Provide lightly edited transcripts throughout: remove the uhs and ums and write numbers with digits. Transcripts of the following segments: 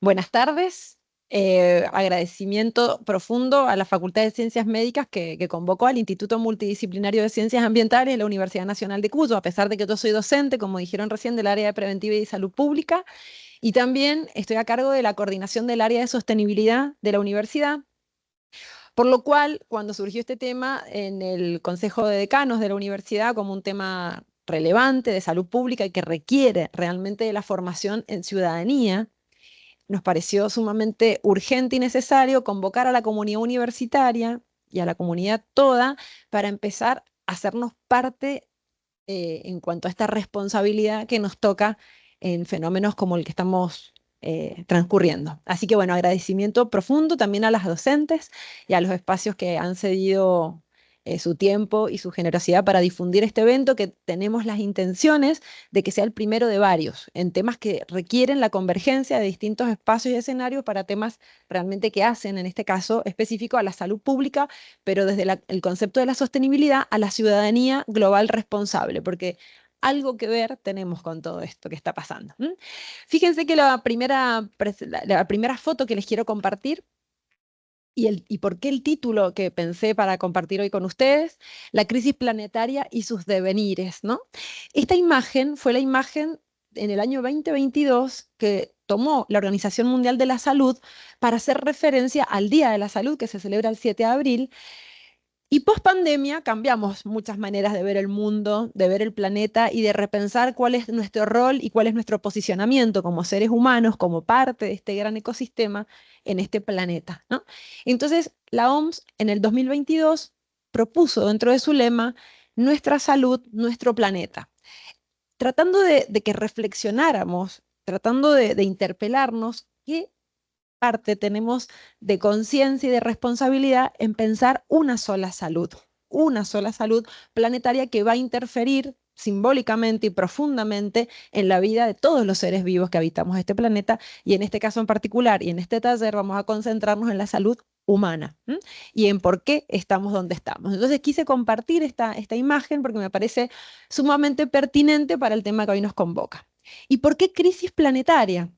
Buenas tardes. Agradecimiento profundo a la Facultad de Ciencias Médicas que convocó al Instituto Multidisciplinario de Ciencias Ambientales de la Universidad Nacional de Cuyo, a pesar de que yo soy docente, como dijeron recién, del área de Preventiva y Salud Pública, y también estoy a cargo de la coordinación del área de sostenibilidad de la universidad, por lo cual, cuando surgió este tema en el Consejo de Decanos de la universidad como un tema relevante de salud pública y que requiere realmente de la formación en ciudadanía, nos pareció sumamente urgente y necesario convocar a la comunidad universitaria y a la comunidad toda para empezar a hacernos parte en cuanto a esta responsabilidad que nos toca en fenómenos como el que estamos transcurriendo. Así que bueno, agradecimiento profundo también a las docentes y a los espacios que han cedido su tiempo y su generosidad para difundir este evento, que tenemos las intenciones de que sea el primero de varios, en temas que requieren la convergencia de distintos espacios y escenarios para temas realmente que hacen, en este caso específico, a la salud pública, pero desde el concepto de la sostenibilidad a la ciudadanía global responsable, porque algo que ver tenemos con todo esto que está pasando. Fíjense que la primera foto que les quiero compartir y por qué el título que pensé para compartir hoy con ustedes, la crisis planetaria y sus devenires, ¿no? Esta imagen fue la imagen en el año 2022 que tomó la Organización Mundial de la Salud para hacer referencia al Día de la Salud que se celebra el 7 de abril, y post pandemia cambiamos muchas maneras de ver el mundo, de ver el planeta y de repensar cuál es nuestro rol y cuál es nuestro posicionamiento como seres humanos, como parte de este gran ecosistema en este planeta, ¿no? Entonces, la OMS en el 2022 propuso dentro de su lema nuestra salud, nuestro planeta, tratando de que reflexionáramos, tratando de interpelarnos qué parte tenemos de conciencia y de responsabilidad en pensar una sola salud planetaria que va a interferir simbólicamente y profundamente en la vida de todos los seres vivos que habitamos este planeta, y en este caso en particular y en este taller vamos a concentrarnos en la salud humana, ¿m? Y en por qué estamos donde estamos. Entonces quise compartir esta imagen porque me parece sumamente pertinente para el tema que hoy nos convoca. ¿Y por qué crisis planetaria?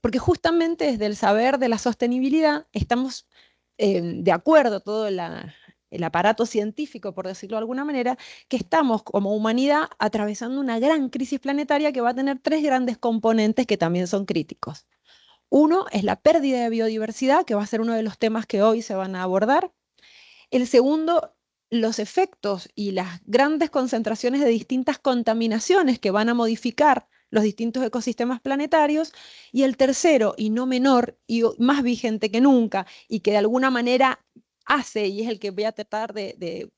Porque justamente desde el saber de la sostenibilidad estamos de acuerdo, el aparato científico, por decirlo de alguna manera, que estamos como humanidad atravesando una gran crisis planetaria que va a tener tres grandes componentes que también son críticos. Uno es la pérdida de biodiversidad, que va a ser uno de los temas que hoy se van a abordar. El segundo, los efectos y las grandes concentraciones de distintas contaminaciones que van a modificar los distintos ecosistemas planetarios. Y el tercero, y no menor, y más vigente que nunca, y que de alguna manera hace, y es el que voy a tratar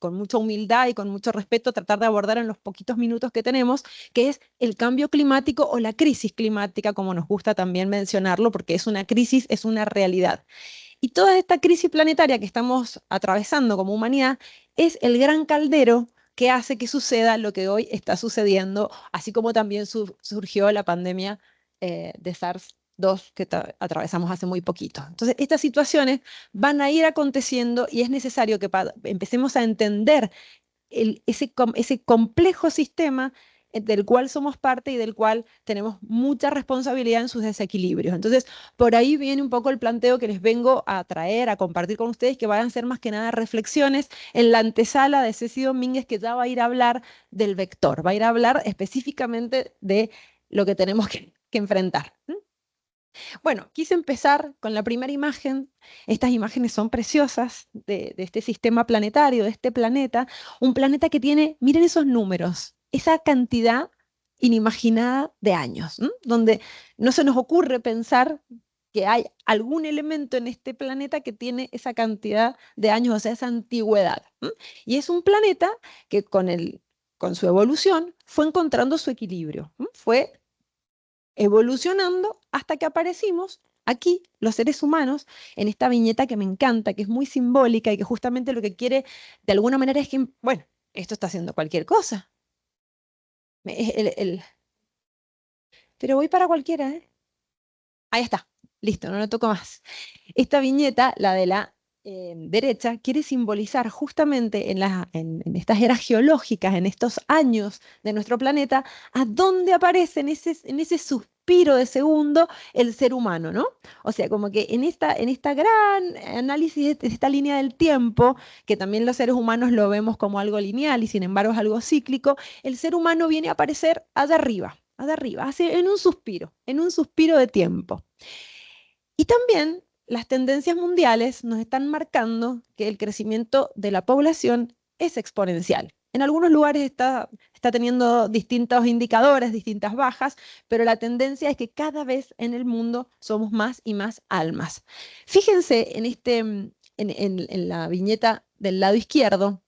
con mucha humildad y con mucho respeto, tratar de abordar en los poquitos minutos que tenemos, que es el cambio climático o la crisis climática, como nos gusta también mencionarlo, porque es una crisis, es una realidad. Y toda esta crisis planetaria que estamos atravesando como humanidad es el gran caldero que hace que suceda lo que hoy está sucediendo, así como también surgió la pandemia de SARS-2 que atravesamos hace muy poquito. Entonces, estas situaciones van a ir aconteciendo y es necesario que empecemos a entender ese complejo sistema del cual somos parte y del cual tenemos mucha responsabilidad en sus desequilibrios. Entonces, por ahí viene un poco el planteo que les vengo a traer, a compartir con ustedes, que van a ser más que nada reflexiones en la antesala de Ceci Domínguez, que ya va a ir a hablar del vector, va a ir a hablar específicamente de lo que tenemos que enfrentar. Bueno, quise empezar con la primera imagen. Estas imágenes son preciosas de este sistema planetario, de este planeta. Un planeta que tiene, miren esos números, esa cantidad inimaginada de años, ¿m? Donde no se nos ocurre pensar que hay algún elemento en este planeta que tiene esa cantidad de años, o sea, esa antigüedad. ¿M? Y es un planeta que con su evolución fue encontrando su equilibrio, ¿m? Fue evolucionando hasta que aparecimos aquí, los seres humanos, en esta viñeta que me encanta, que es muy simbólica y que justamente lo que quiere de alguna manera es que, bueno, esto está haciendo cualquier cosa. Pero voy para cualquiera, ¿eh? Ahí está, listo, no lo toco más. Esta viñeta, la de la derecha, quiere simbolizar justamente en estas eras geológicas, en estos años de nuestro planeta, a dónde aparece en ese suspiro suspiro de segundo el ser humano, ¿no? O sea, como que en esta gran análisis de esta línea del tiempo, que también los seres humanos lo vemos como algo lineal y sin embargo es algo cíclico, el ser humano viene a aparecer allá arriba, hace en un suspiro de tiempo. Y también las tendencias mundiales nos están marcando que el crecimiento de la población es exponencial. En algunos lugares está teniendo distintos indicadores, distintas bajas, pero la tendencia es que cada vez en el mundo somos más y más almas. Fíjense en la viñeta del lado izquierdo,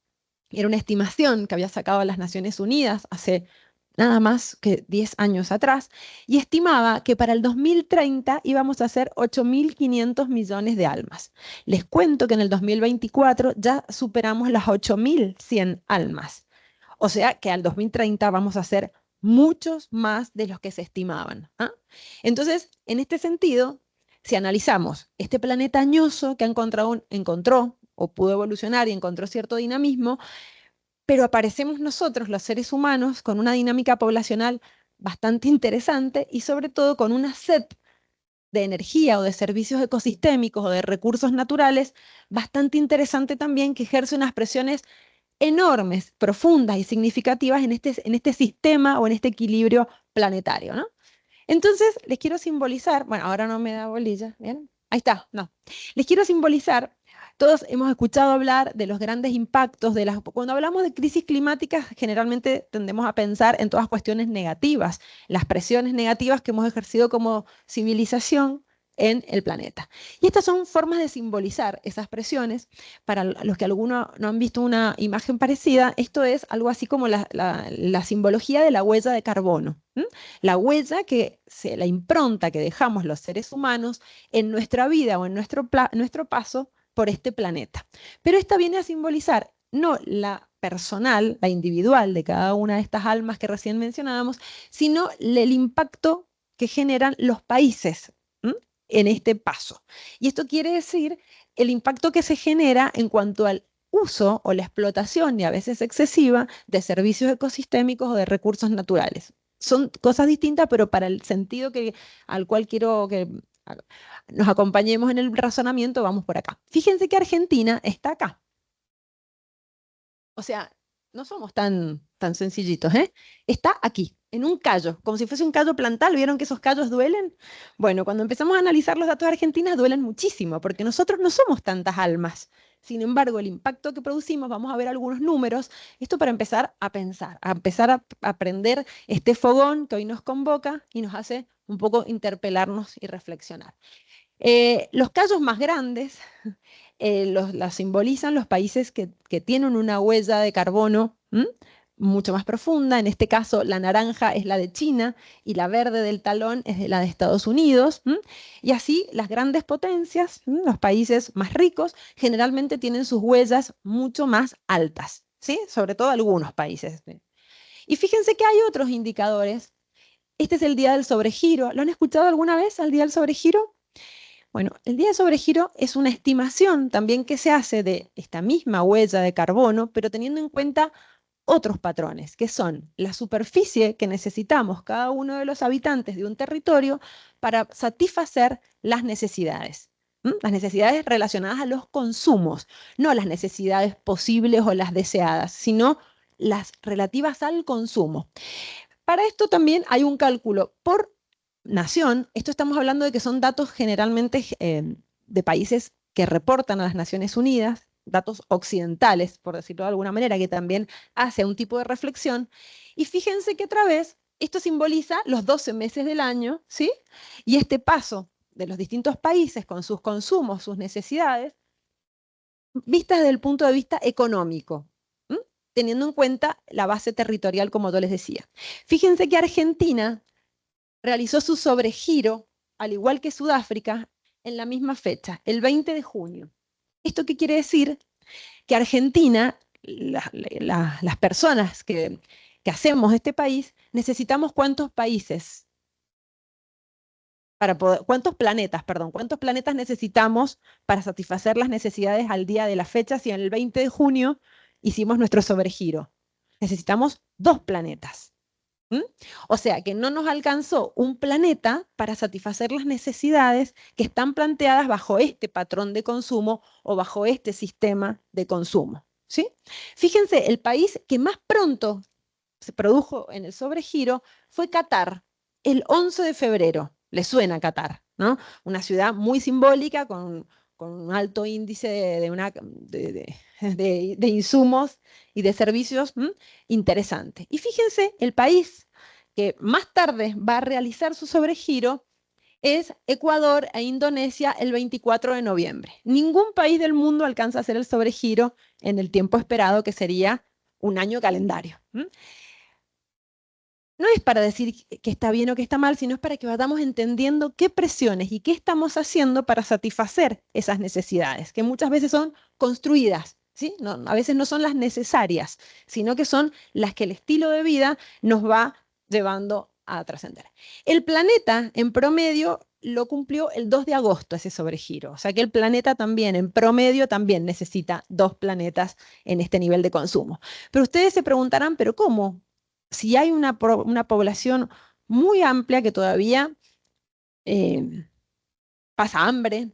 era una estimación que había sacado las Naciones Unidas hace nada más que 10 años atrás, y estimaba que para el 2030 íbamos a ser 8.500 millones de almas. Les cuento que en el 2024 ya superamos las 8.100 almas. O sea que al 2030 vamos a ser muchos más de los que se estimaban. ¿Ah? Entonces, en este sentido, si analizamos este planeta añoso que encontró o pudo evolucionar y encontró cierto dinamismo, pero aparecemos nosotros, los seres humanos, con una dinámica poblacional bastante interesante y sobre todo con una sed de energía o de servicios ecosistémicos o de recursos naturales bastante interesante también, que ejerce unas presiones enormes, profundas y significativas en este sistema o en este equilibrio planetario, ¿no? Entonces, les quiero simbolizar, bueno, ahora no me da bolilla, ¿bien? Ahí está, no. Les quiero simbolizar, todos hemos escuchado hablar de los grandes impactos cuando hablamos de crisis climáticas, generalmente tendemos a pensar en todas cuestiones negativas, las presiones negativas que hemos ejercido como civilización en el planeta. Y estas son formas de simbolizar esas presiones. Para los que algunos no han visto una imagen parecida, esto es algo así como la simbología de la huella de carbono. La huella la impronta que dejamos los seres humanos en nuestra vida o en nuestro paso por este planeta. Pero esta viene a simbolizar no la personal, la individual de cada una de estas almas que recién mencionábamos, sino el impacto que generan los países en este paso. Y esto quiere decir el impacto que se genera en cuanto al uso o la explotación, y a veces excesiva, de servicios ecosistémicos o de recursos naturales. Son cosas distintas, pero para el sentido al cual quiero que nos acompañemos en el razonamiento, vamos por acá. Fíjense que Argentina está acá. O sea, no somos tan sencillitos, ¿eh? Está aquí, en un callo, como si fuese un callo plantal. ¿Vieron que esos callos duelen? Bueno, cuando empezamos a analizar los datos de Argentina, duelen muchísimo, porque nosotros no somos tantas almas. Sin embargo, el impacto que producimos, vamos a ver algunos números, esto para empezar a pensar, a empezar a aprender este fogón que hoy nos convoca y nos hace un poco interpelarnos y reflexionar. Los callos más grandes las simbolizan los países que tienen una huella de carbono mucho más profunda. En este caso, la naranja es la de China y la verde del talón es la de Estados Unidos. Y así, las grandes potencias, los países más ricos, generalmente tienen sus huellas mucho más altas, ¿sí? Sobre todo algunos países. Y fíjense que hay otros indicadores. Este es el día del sobregiro. ¿Lo han escuchado alguna vez, al día del sobregiro? Bueno, el día de sobregiro es una estimación también que se hace de esta misma huella de carbono, pero teniendo en cuenta otros patrones, que son la superficie que necesitamos cada uno de los habitantes de un territorio para satisfacer las necesidades. Las necesidades relacionadas a los consumos, no las necesidades posibles o las deseadas, sino las relativas al consumo. Para esto también hay un cálculo por nación. Esto estamos hablando de que son datos generalmente de países que reportan a las Naciones Unidas, datos occidentales, por decirlo de alguna manera, que también hace un tipo de reflexión. Y fíjense que otra vez esto simboliza los 12 meses del año, ¿sí? Y este paso de los distintos países con sus consumos, sus necesidades, vistas desde el punto de vista económico, teniendo en cuenta la base territorial, como yo les decía. Fíjense que Argentina realizó su sobregiro, al igual que Sudáfrica, en la misma fecha, el 20 de junio. ¿Esto qué quiere decir? Que Argentina, las personas que hacemos este país, necesitamos cuántos países, cuántos planetas, perdón, cuántos planetas necesitamos para satisfacer las necesidades al día de la fecha, si en el 20 de junio hicimos nuestro sobregiro. Necesitamos 2 planetas. ¿Mm? O sea que no nos alcanzó un planeta para satisfacer las necesidades que están planteadas bajo este patrón de consumo o bajo este sistema de consumo. ¿Sí? Fíjense, el país que más pronto se produjo en el sobregiro fue Qatar, el 11 de febrero. ¿Le suena Qatar? ¿No? Una ciudad muy simbólica con un alto índice de insumos y de servicios interesante. Y fíjense, el país que más tarde va a realizar su sobregiro es Ecuador e Indonesia el 24 de noviembre. Ningún país del mundo alcanza a hacer el sobregiro en el tiempo esperado, que sería un año calendario. No es para decir que está bien o que está mal, sino es para que vayamos entendiendo qué presiones y qué estamos haciendo para satisfacer esas necesidades, que muchas veces son construidas, ¿sí? No, a veces no son las necesarias, sino que son las que el estilo de vida nos va llevando a trascender. El planeta, en promedio, lo cumplió el 2 de agosto ese sobregiro. O sea que el planeta también, en promedio, también necesita 2 planetas en este nivel de consumo. Pero ustedes se preguntarán, ¿pero cómo? Si hay una población muy amplia que todavía eh, pasa hambre,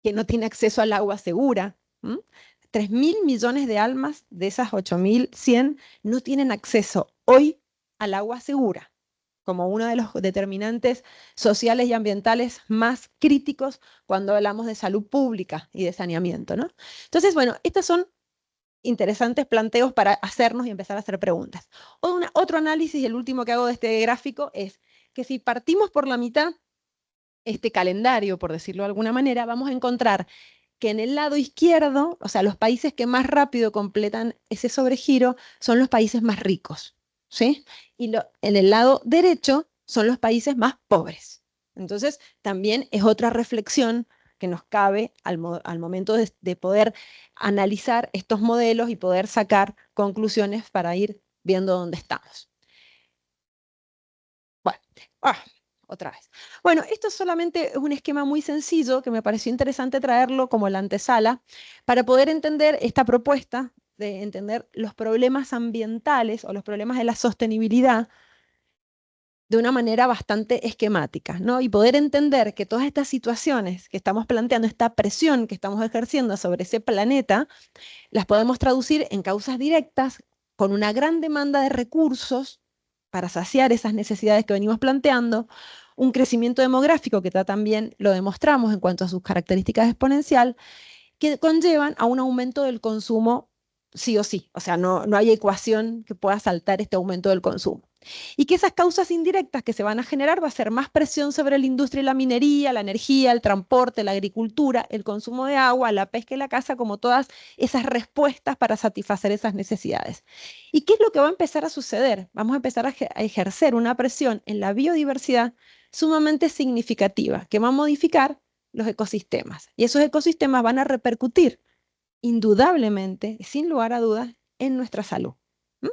que no tiene acceso al agua segura. 3.000 millones de almas de esas 8.100 no tienen acceso hoy al agua segura, como uno de los determinantes sociales y ambientales más críticos cuando hablamos de salud pública y de saneamiento, ¿no? Entonces, bueno, estos son interesantes planteos para hacernos y empezar a hacer preguntas. Otro análisis, el último que hago de este gráfico, es que si partimos por la mitad, este calendario, por decirlo de alguna manera, vamos a encontrar que en el lado izquierdo, o sea, los países que más rápido completan ese sobregiro son los países más ricos, ¿sí? Y en el lado derecho son los países más pobres. Entonces, también es otra reflexión que nos cabe al momento de poder analizar estos modelos y poder sacar conclusiones para ir viendo dónde estamos. Bueno, otra vez. Bueno, esto solamente es un esquema muy sencillo que me pareció interesante traerlo como la antesala para poder entender esta propuesta de entender los problemas ambientales o los problemas de la sostenibilidad de una manera bastante esquemática, ¿no? Y poder entender que todas estas situaciones que estamos planteando, esta presión que estamos ejerciendo sobre ese planeta, las podemos traducir en causas directas con una gran demanda de recursos para saciar esas necesidades que venimos planteando, un crecimiento demográfico que también lo demostramos en cuanto a sus características exponencial, que conllevan a un aumento del consumo sí o sí. O sea, no hay ecuación que pueda saltar este aumento del consumo. Y que esas causas indirectas que se van a generar va a ser más presión sobre la industria y la minería, la energía, el transporte, la agricultura, el consumo de agua, la pesca y la caza, como todas esas respuestas para satisfacer esas necesidades. ¿Y qué es lo que va a empezar a suceder? Vamos a empezar a ejercer una presión en la biodiversidad sumamente significativa que va a modificar los ecosistemas. Y esos ecosistemas van a repercutir indudablemente, sin lugar a dudas, en nuestra salud. ¿Mm?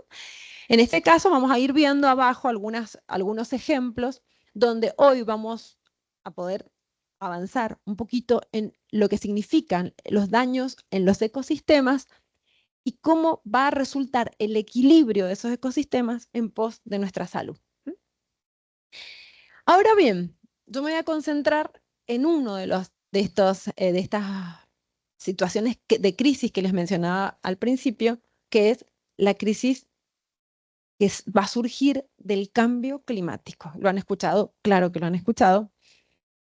En este caso vamos a ir viendo abajo algunos ejemplos donde hoy vamos a poder avanzar un poquito en lo que significan los daños en los ecosistemas y cómo va a resultar el equilibrio de esos ecosistemas en pos de nuestra salud. Ahora bien, yo me voy a concentrar en uno de estas situaciones de crisis que les mencionaba al principio, que es la crisis que va a surgir del cambio climático. ¿Lo han escuchado? Claro que lo han escuchado,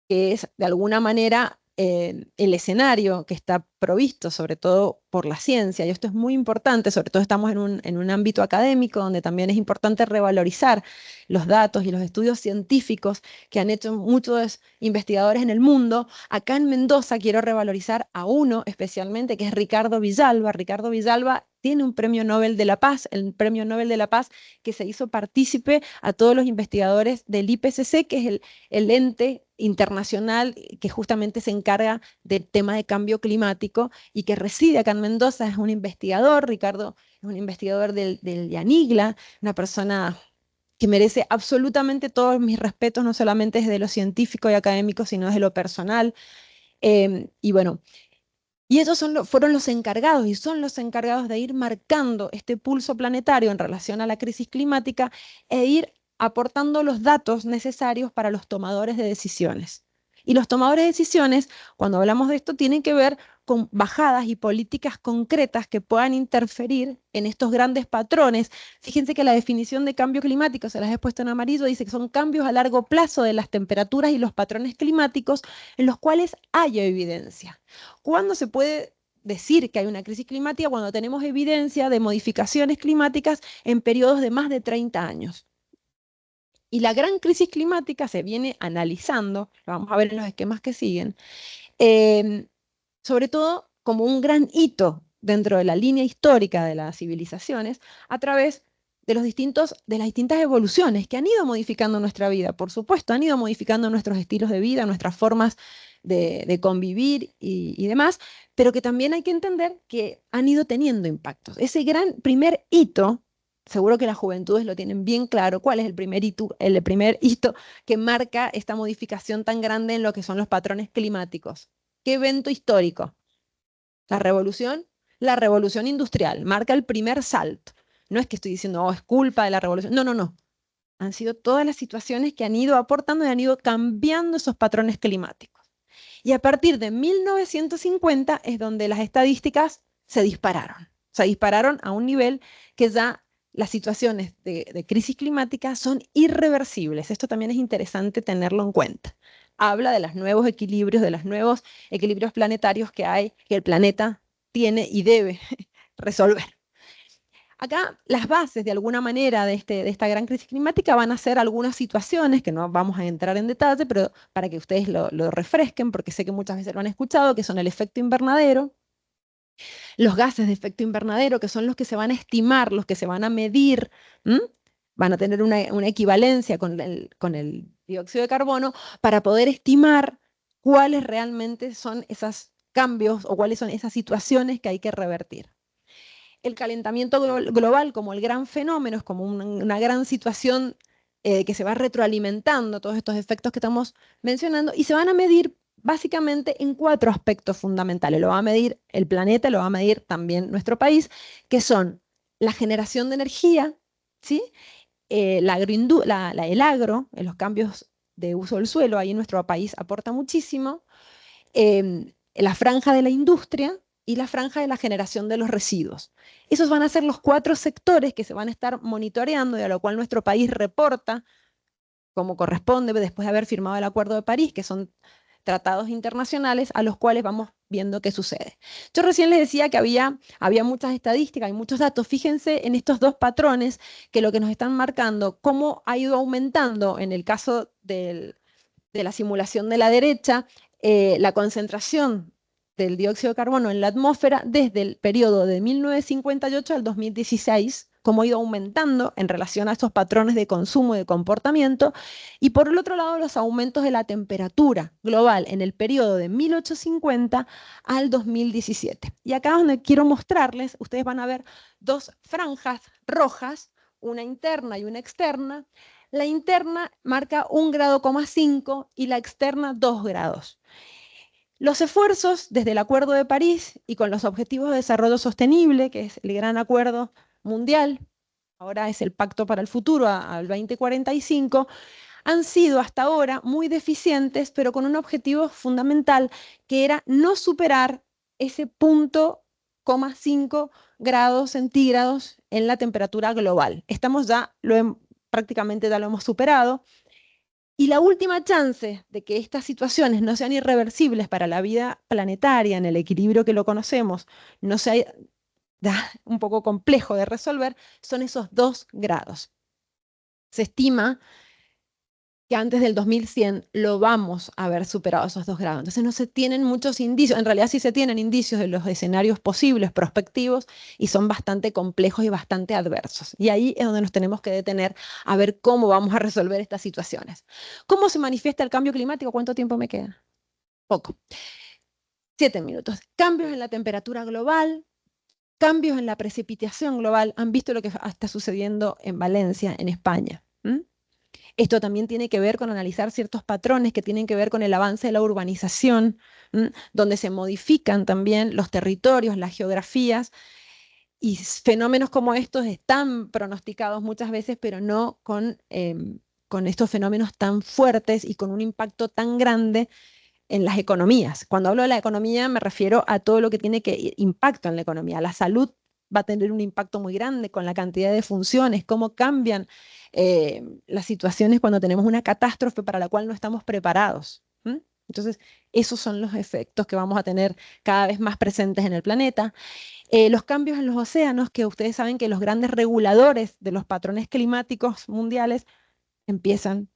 que es de alguna manera el escenario que está provisto, sobre todo por la ciencia, y esto es muy importante, sobre todo estamos en un ámbito académico donde también es importante revalorizar los datos y los estudios científicos que han hecho muchos investigadores en el mundo. Acá en Mendoza quiero revalorizar a uno especialmente, que es Ricardo Villalba. Ricardo Villalba tiene un premio Nobel de la Paz, el premio Nobel de la Paz que se hizo partícipe a todos los investigadores del IPCC, que es el ente internacional que justamente se encarga del tema de cambio climático y que reside acá en Mendoza. Es un investigador, Ricardo es un investigador del Yanigla, una persona que merece absolutamente todos mis respetos, no solamente desde lo científico y académico, sino desde lo personal. Y bueno, y ellos fueron los encargados y son los encargados de ir marcando este pulso planetario en relación a la crisis climática e ir aportando los datos necesarios para los tomadores de decisiones. Y los tomadores de decisiones, cuando hablamos de esto, tienen que ver con bajadas y políticas concretas que puedan interferir en estos grandes patrones. Fíjense que la definición de cambio climático, se las he puesto en amarillo, dice que son cambios a largo plazo de las temperaturas y los patrones climáticos en los cuales haya evidencia. ¿Cuándo se puede decir que hay una crisis climática? Cuando tenemos evidencia de modificaciones climáticas en periodos de más de 30 años. Y la gran crisis climática se viene analizando, lo vamos a ver en los esquemas que siguen, eh, sobre todo como un gran hito dentro de la línea histórica de las civilizaciones, a través de de las distintas evoluciones que han ido modificando nuestra vida, por supuesto, han ido modificando nuestros estilos de vida, nuestras formas de convivir y demás, pero que también hay que entender que han ido teniendo impactos. Ese gran primer hito, seguro que las juventudes lo tienen bien claro, cuál es el primer hito que marca esta modificación tan grande en lo que son los patrones climáticos. ¿Qué evento histórico? La revolución, la revolución industrial, marca el primer salto. No es que estoy diciendo, oh, es culpa de la revolución. No, no, no. Han sido todas las situaciones que han ido aportando y han ido cambiando esos patrones climáticos. Y a partir de 1950 es donde las estadísticas se dispararon. Se dispararon a un nivel que ya las situaciones de crisis climática son irreversibles. Esto también es interesante tenerlo en cuenta. Habla de los nuevos equilibrios, de los nuevos equilibrios planetarios que hay, que el planeta tiene y debe resolver. Acá las bases, de alguna manera, de esta gran crisis climática van a ser algunas situaciones que no vamos a entrar en detalle, pero para que ustedes lo refresquen, porque sé que muchas veces lo han escuchado, que son el efecto invernadero, los gases de efecto invernadero, que son los que se van a estimar, los que se van a medir, ¿m? Van a tener una equivalencia con el dióxido de carbono para poder estimar cuáles realmente son esos cambios o cuáles son esas situaciones que hay que revertir. El calentamiento global como el gran fenómeno, es como una gran situación que se va retroalimentando, todos estos efectos que estamos mencionando, y se van a medir básicamente en 4 aspectos fundamentales. Lo va a medir el planeta, lo va a medir también nuestro país, que son la generación de energía, ¿sí? El agro, en los cambios de uso del suelo, ahí nuestro país aporta muchísimo, la franja de la industria y la franja de la generación de los residuos. Esos van a ser los 4 sectores que se van a estar monitoreando y a lo cual nuestro país reporta como corresponde después de haber firmado el Acuerdo de París, que son tratados internacionales a los cuales vamos viendo qué sucede. Yo recién les decía que había muchas estadísticas y muchos datos. Fíjense en estos 2 patrones que lo que nos están marcando, cómo ha ido aumentando en el caso de la simulación de la derecha, la concentración del dióxido de carbono en la atmósfera desde el periodo de 1958 al 2016, cómo ha ido aumentando en relación a estos patrones de consumo y de comportamiento, y por el otro lado los aumentos de la temperatura global en el periodo de 1850 al 2017. Y acá donde quiero mostrarles, ustedes van a ver 2 franjas rojas, una interna y una externa. La interna marca 1,5 grados y la externa 2 grados. Los esfuerzos desde el Acuerdo de París y con los Objetivos de Desarrollo Sostenible, que es el gran acuerdo mundial, ahora es el Pacto para el Futuro al 2045, han sido hasta ahora muy deficientes, pero con un objetivo fundamental que era no superar ese 0,5 grados centígrados en la temperatura global. Estamos ya, prácticamente ya lo hemos superado. Y la última chance de que estas situaciones no sean irreversibles para la vida planetaria en el equilibrio que lo conocemos, no sea un poco complejo de resolver, son esos 2 grados. Se estima que antes del 2100 lo vamos a haber superado esos 2 grados. Entonces no se tienen muchos indicios, en realidad sí se tienen indicios de los escenarios posibles, prospectivos, y son bastante complejos y bastante adversos. Y ahí es donde nos tenemos que detener a ver cómo vamos a resolver estas situaciones. ¿Cómo se manifiesta el cambio climático? ¿Cuánto tiempo me queda? Poco. 7 minutos. Cambios en la temperatura global, cambios en la precipitación global. Han visto lo que está sucediendo en Valencia, en España. Esto también tiene que ver con analizar ciertos patrones que tienen que ver con el avance de la urbanización, donde se modifican también los territorios, las geografías, y fenómenos como estos están pronosticados muchas veces, pero no con estos fenómenos tan fuertes y con un impacto tan grande en las economías. Cuando hablo de la economía me refiero a todo lo que tiene que impacto en la economía. La salud va a tener un impacto muy grande con la cantidad de funciones, cómo cambian las situaciones cuando tenemos una catástrofe para la cual no estamos preparados. Entonces, esos son los efectos que vamos a tener cada vez más presentes en el planeta. Los cambios en los océanos, que ustedes saben que los grandes reguladores de los patrones climáticos mundiales empiezan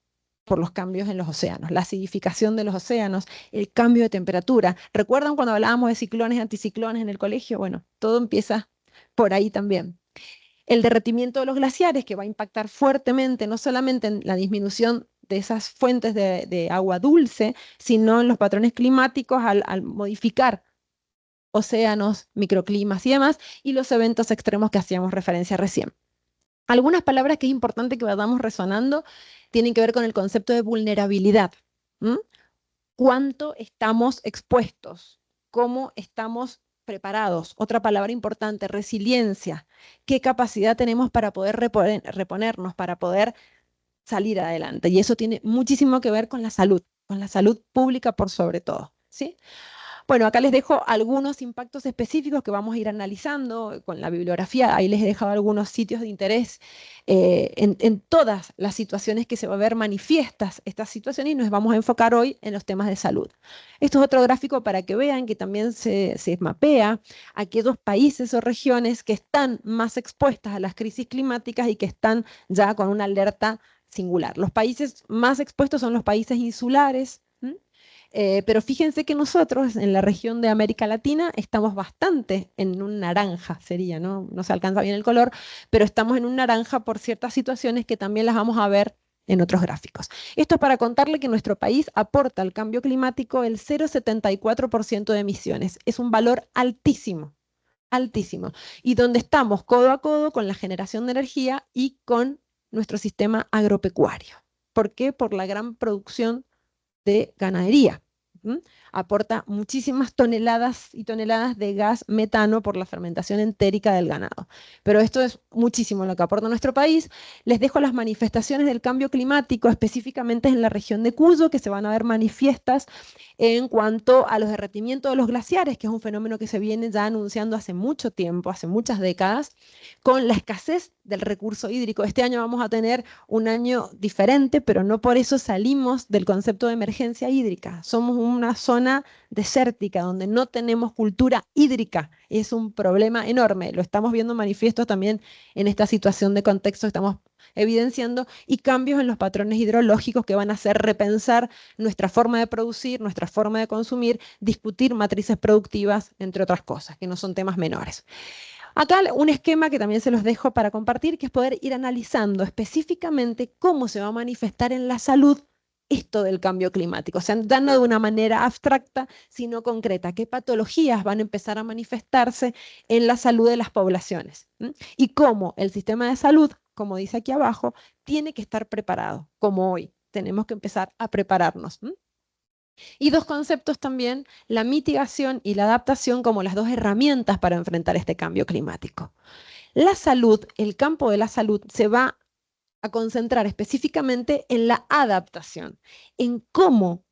por los cambios en los océanos, la acidificación de los océanos, el cambio de temperatura. ¿Recuerdan cuando hablábamos de ciclones y anticiclones en el colegio? Bueno, todo empieza por ahí también. El derretimiento de los glaciares, que va a impactar fuertemente no solamente en la disminución de esas fuentes de agua dulce, sino en los patrones climáticos al modificar océanos, microclimas y demás, y los eventos extremos que hacíamos referencia recién. Algunas palabras que es importante que vayamos resonando tienen que ver con el concepto de vulnerabilidad. ¿Cuánto estamos expuestos? ¿Cómo estamos preparados? Otra palabra importante, resiliencia. ¿Qué capacidad tenemos para poder reponernos, para poder salir adelante? Y eso tiene muchísimo que ver con la salud pública por sobre todo, ¿sí? Bueno, acá les dejo algunos impactos específicos que vamos a ir analizando con la bibliografía. Ahí les he dejado algunos sitios de interés en todas las situaciones que se va a ver manifiestas estas situaciones y nos vamos a enfocar hoy en los temas de salud. Esto es otro gráfico para que vean que también se mapea aquellos países o regiones que están más expuestas a las crisis climáticas y que están ya con una alerta singular. Los países más expuestos son los países insulares. Pero fíjense que nosotros en la región de América Latina estamos bastante en un naranja, sería, ¿no? No se alcanza bien el color, pero estamos en un naranja por ciertas situaciones que también las vamos a ver en otros gráficos. Esto es para contarle que nuestro país aporta al cambio climático el 0,74% de emisiones. Es un valor altísimo, altísimo. Y donde estamos codo a codo con la generación de energía y con nuestro sistema agropecuario. ¿Por qué? Por la gran producción de ganadería. Aporta muchísimas toneladas y toneladas de gas metano por la fermentación entérica del ganado. Pero esto es muchísimo lo que aporta nuestro país. Les dejo las manifestaciones del cambio climático, específicamente en la región de Cuyo, que se van a ver manifiestas en cuanto a los derretimientos de los glaciares, que es un fenómeno que se viene ya anunciando hace mucho tiempo, hace muchas décadas, con la escasez del recurso hídrico. Este año vamos a tener un año diferente, pero no por eso salimos del concepto de emergencia hídrica. Somos una zona desértica donde no tenemos cultura hídrica. Es un problema enorme. Lo estamos viendo manifiesto también en esta situación de contexto que estamos evidenciando y cambios en los patrones hidrológicos que van a hacer repensar nuestra forma de producir, nuestra forma de consumir, discutir matrices productivas, entre otras cosas, que no son temas menores. Acá un esquema que también se los dejo para compartir, que es poder ir analizando específicamente cómo se va a manifestar en la salud esto del cambio climático. O sea, ya no de una manera abstracta, sino concreta. ¿Qué patologías van a empezar a manifestarse en la salud de las poblaciones? Y cómo el sistema de salud, como dice aquí abajo, tiene que estar preparado, como hoy. Tenemos que empezar a prepararnos. Y dos conceptos también, la mitigación y la adaptación como las dos herramientas para enfrentar este cambio climático. La salud, el campo de la salud, se va a concentrar específicamente en la adaptación, en cómo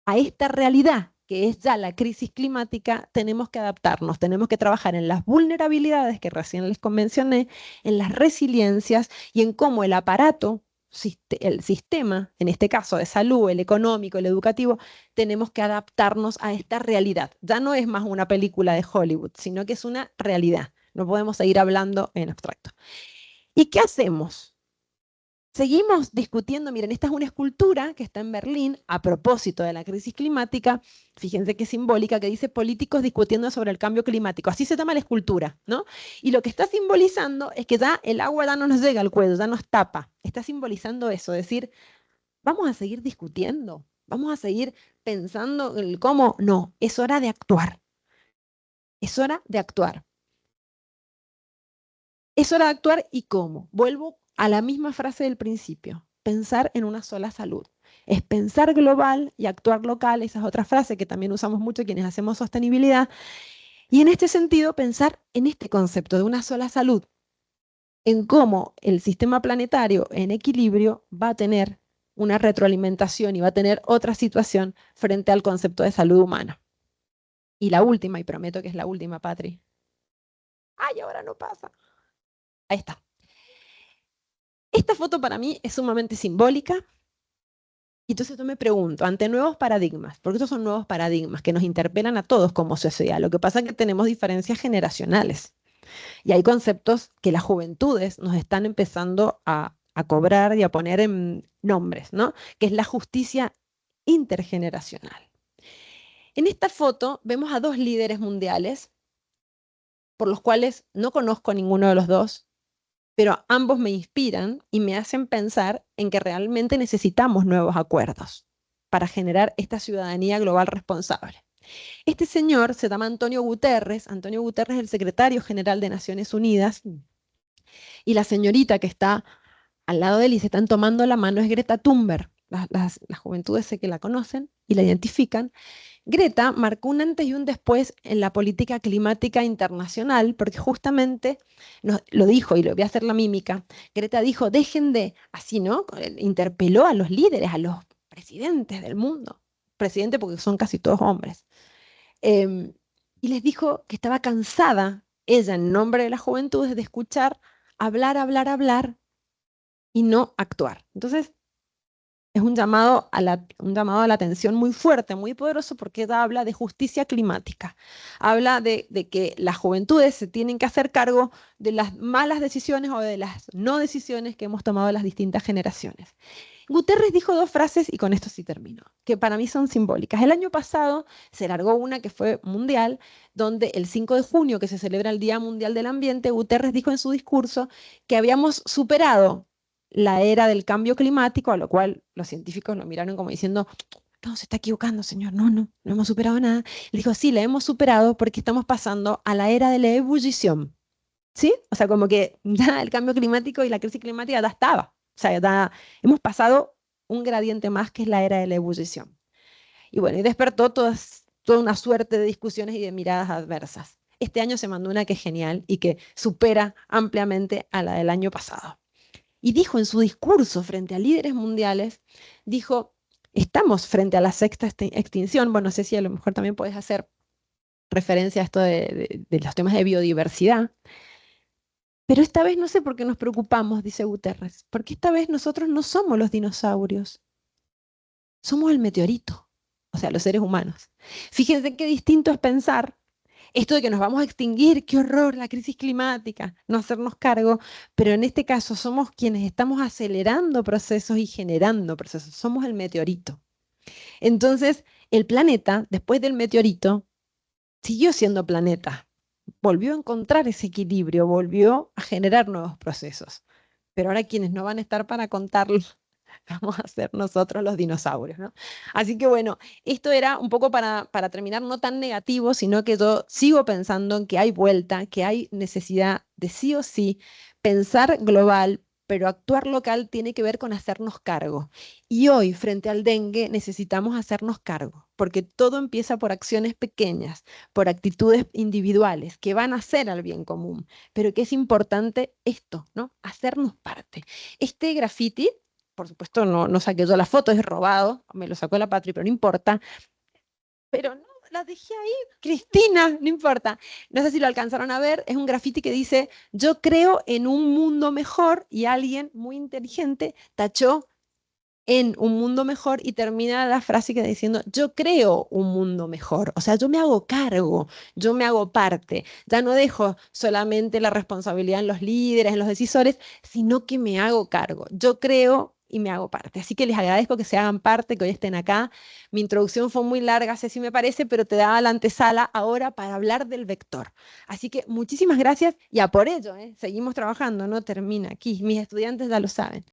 a esta realidad que es ya la crisis climática, tenemos que adaptarnos, tenemos que trabajar en las vulnerabilidades que recién les mencioné, en las resiliencias y en cómo el aparato, el sistema, en este caso de salud, el económico, el educativo, tenemos que adaptarnos a esta realidad. Ya no es más una película de Hollywood, sino que es una realidad. No podemos seguir hablando en abstracto. ¿Y qué hacemos? Seguimos discutiendo, miren, esta es una escultura que está en Berlín a propósito de la crisis climática, fíjense qué simbólica, que dice políticos discutiendo sobre el cambio climático, así se llama la escultura, ¿no? Y lo que está simbolizando es que ya el agua ya no nos llega al cuello, ya nos tapa, está simbolizando eso, es decir, vamos a seguir discutiendo, vamos a seguir pensando el cómo, no, es hora de actuar, es hora de actuar. Es hora de actuar y cómo. Vuelvo a la misma frase del principio, pensar en una sola salud. Es pensar global y actuar local, esa es otra frase que también usamos mucho quienes hacemos sostenibilidad, Y en este sentido, pensar en este concepto de una sola salud, en cómo el sistema planetario en equilibrio va a tener una retroalimentación y va a tener otra situación frente al concepto de salud humana. Y la última, y prometo que es la última, Patri. ¡Ay, ahora no pasa! Ahí está. Esta foto para mí es sumamente simbólica. Y entonces yo me pregunto, ante nuevos paradigmas, porque estos son nuevos paradigmas que nos interpelan a todos como sociedad, lo que pasa es que tenemos diferencias generacionales. Y hay conceptos que las juventudes nos están empezando a cobrar y a poner en nombres, ¿no? Que es la justicia intergeneracional. En esta foto vemos a dos líderes mundiales, por los cuales no conozco a ninguno de los dos, pero ambos me inspiran y me hacen pensar en que realmente necesitamos nuevos acuerdos para generar esta ciudadanía global responsable. Este señor se llama Antonio Guterres. Antonio Guterres es el secretario general de Naciones Unidas. Y la señorita que está al lado de él y se están tomando la mano es Greta Thunberg. Las juventudes sé que la conocen y la identifican. Greta marcó un antes y un después en la política climática internacional, porque justamente lo dijo, y lo voy a hacer la mímica. Greta dijo, dejen de, así, ¿no? Interpeló a los líderes, a los presidentes del mundo. Presidente porque son casi todos hombres. Em, y les dijo que estaba cansada, ella en nombre de la juventud, de escuchar hablar, hablar, hablar y no actuar. Entonces, es un llamado a la atención muy fuerte, muy poderoso, porque ella habla de justicia climática. Habla de que las juventudes se tienen que hacer cargo de las malas decisiones o de las no decisiones que hemos tomado las distintas generaciones. Guterres dijo dos frases, y con esto sí termino, que para mí son simbólicas. El año pasado se largó una que fue mundial, donde el 5 de junio, que se celebra el Día Mundial del Ambiente, Guterres dijo en su discurso que habíamos superado la era del cambio climático, a lo cual los científicos lo miraron como diciendo, no, se está equivocando, señor, no hemos superado nada. Le dijo, sí, la hemos superado porque estamos pasando a la era de la ebullición. ¿Sí? O sea, como que ya el cambio climático y la crisis climática ya estaba. O sea, ya hemos pasado un gradiente más que es la era de la ebullición. Y bueno, y despertó toda una suerte de discusiones y de miradas adversas. Este año se mandó una que es genial y que supera ampliamente a la del año pasado. Y dijo en su discurso frente a líderes mundiales, dijo, estamos frente a la sexta extinción. Bueno, no sé si a lo mejor también puedes hacer referencia a esto de los temas de biodiversidad. Pero esta vez no sé por qué nos preocupamos, dice Guterres, porque esta vez nosotros no somos los dinosaurios, somos el meteorito, o sea, los seres humanos. Fíjense qué distinto es pensar esto de que nos vamos a extinguir, qué horror, la crisis climática, no hacernos cargo, pero en este caso somos quienes estamos acelerando procesos y generando procesos, somos el meteorito. Entonces, el planeta, después del meteorito, siguió siendo planeta, volvió a encontrar ese equilibrio, volvió a generar nuevos procesos. Pero ahora quienes no van a estar para contarlo, vamos a ser nosotros los dinosaurios, ¿no? Así que bueno, esto era un poco para terminar no tan negativo, sino que yo sigo pensando en que hay vuelta, que hay necesidad de sí o sí pensar global, pero actuar local tiene que ver con hacernos cargo. Y hoy, frente al dengue, necesitamos hacernos cargo, porque todo empieza por acciones pequeñas, por actitudes individuales que van a hacer al bien común, pero que es importante esto, ¿no? Hacernos parte. Este graffiti, por supuesto, no saqué yo la foto, es robado, me lo sacó la Patri, pero no importa. Pero no, la dejé ahí, Cristina, no importa. No sé si lo alcanzaron a ver, es un graffiti que dice, yo creo en un mundo mejor, y alguien muy inteligente tachó en un mundo mejor y termina la frase que diciendo, yo creo un mundo mejor, o sea, yo me hago cargo, yo me hago parte, ya no dejo solamente la responsabilidad en los líderes, en los decisores, sino que me hago cargo, yo creo y me hago parte. Así que les agradezco que se hagan parte, que hoy estén acá. Mi introducción fue muy larga, sé si me parece, pero te daba la antesala ahora para hablar del vector. Así que muchísimas gracias y a por ello, seguimos trabajando, no termina aquí, mis estudiantes ya lo saben.